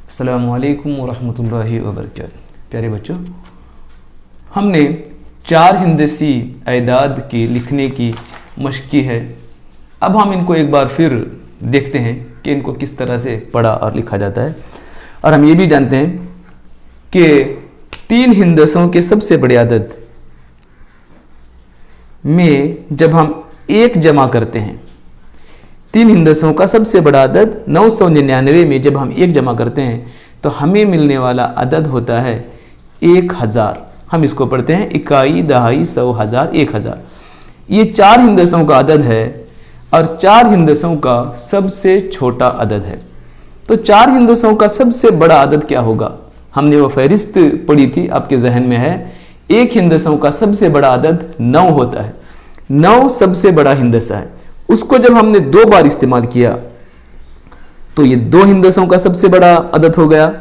अस्सलामु अलैकुम वरहमतुल्लाहि वबरकातुहू। प्यारे बच्चों, हमने 4 हिंदसी एदाद की लिखने की मशक की है। अब हम इनको एक बार फिर देखते हैं कि इनको किस तरह से पढ़ा और लिखा जाता है। और हम ये भी जानते हैं कि 3 हिंदसों के सबसे बड़े अदद में जब हम 1 जमा करते हैं, 3 हिंदसों का सबसे बड़ा अदद 999 में जब हम 1 जमा करते हैं तो हमें मिलने वाला अदद होता है 1000। हम इसको पढ़ते हैं इकाई, दहाई, सौ, हजार, 1000। ये 4 हिंदसों का अदद है और 4 हिंदसों का सबसे छोटा अदद है। तो 4 हिंदसों का सबसे बड़ा अदद क्या होगा? हमने वो फहरिस्त पढ़ी थी, आपके जहन में है। 1 हिंदसों का सबसे बड़ा अदद 9 होता है। 9 सबसे बड़ा हिंदसा है। उसको जब हमने 2 बार इस्तेमाल किया तो ये 2 हिंदसों का सबसे बड़ा अदद हो गया।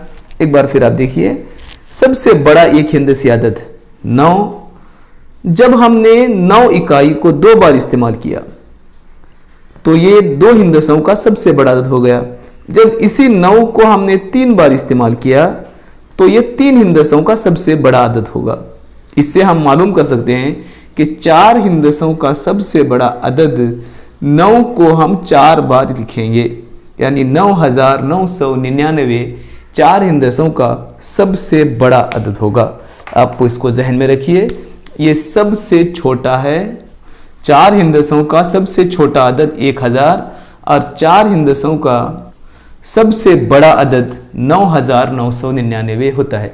एक बार फिर आप देखिए, सबसे बड़ा 1 हिंदसी अदद 9। जब हमने 9 इकाई को 2 बार इस्तेमाल किया तो ये 2 हिंदसों का सबसे बड़ा अदद हो गया। जब इसी 9 को हमने 3 बार इस्तेमाल किया तो ये 3 हिंदसों का सबसे बड़ा अदद होगा। इससे हम मालूम कर सकते हैं कि 4 हिंदसों का सबसे बड़ा अदद 9 को हम 4 बार लिखेंगे, यानी 9999 4 हिंदसों का सबसे बड़ा अदद होगा। आप इसको जहन में रखिए, ये सबसे छोटा है। 4 हिंदसों का सबसे छोटा अदद 1000 और 4 हिंदसों का सबसे बड़ा अदद 9999 होता है।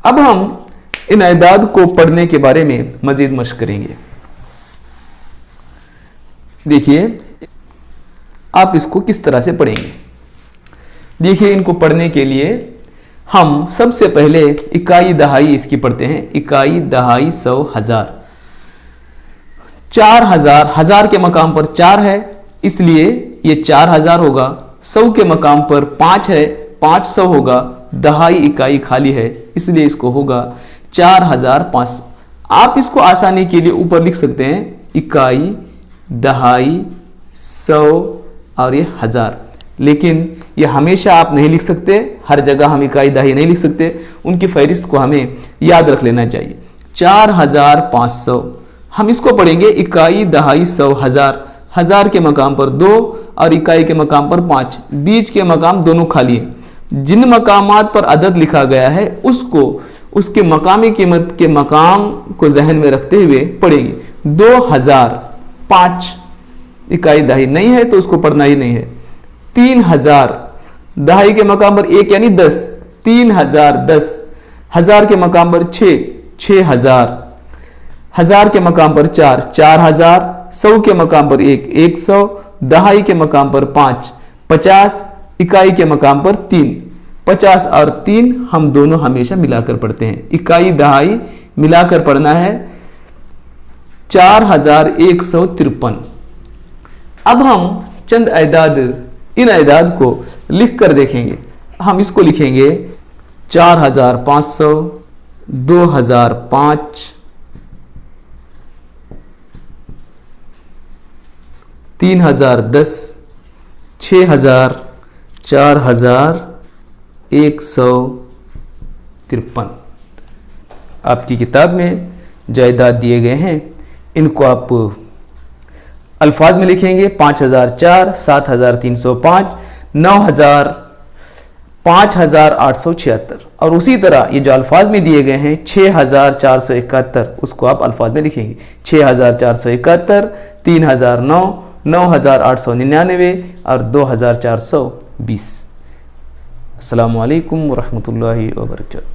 अब हम इन अदाद को पढ़ने के बारे में मजीद मशक करेंगे। देखिए आप इसको किस तरह से पढ़ेंगे। देखिए, इनको पढ़ने के लिए हम सबसे पहले इकाई, दहाई इसकी पढ़ते हैं। इकाई, दहाई, सौ, हजार। 4000, हजार के मकाम पर 4 है इसलिए ये 4000 होगा। 100 के मकाम पर 5 है, 500 होगा। दहाई इकाई खाली है इसलिए इसको होगा 4500। आप इसको आसानी के लिए ऊपर लिख सकते हैं इकाई, दहाई, 100 और ये हजार। लेकिन ये हमेशा आप नहीं लिख सकते, हर जगह हम इकाई, दहाई नहीं लिख सकते। उनकी फहरिस्त को हमें याद रख लेना चाहिए। 4500 हम इसको पढ़ेंगे इकाई, दहाई, 100, हजार। हजार के मकाम पर 2 और इकाई के मकाम पर 5। बीच के मकाम दोनों खाली हैं। जिन मकामात पर अदद लिखा गया है उसको उसके मकामी कीमत के मकाम को जहन में रखते हुए पढ़ेंगे। 2005 इकाई, दहाई नहीं है तो उसको पढ़ना ही नहीं है। 3000 दहाई के मकाम पर 1 यानी 10, 3010। हजार के मकाम पर 6, 6000। हजार के मकाम पर 4, 4000। 100 के मकाम पर 1, 100। दहाई के मकाम पर 5, 50। इकाई के मकाम पर 3, 50 और 3 हम दोनों हमेशा मिलाकर पढ़ते हैं। इकाई, दहाई मिलाकर पढ़ना है 4153। अब हम चंद अदाद, इन अदाद को लिख कर देखेंगे। हम इसको लिखेंगे 4500, 2005, 3010, 6000, 4153। आपकी किताब में जो अदाद दिए गए हैं इनको आप अल्फाज में लिखेंगे। 5004, 7305, 9000, 5876। और उसी तरह ये जो अल्फाज में दिए गए हैं 6471, उसको आप अल्फाज में लिखेंगे। 6471, 3009, 9899 और 2420। अस्सलामु अलैकुम वरहमतुल्लाहि वबरकातुहू।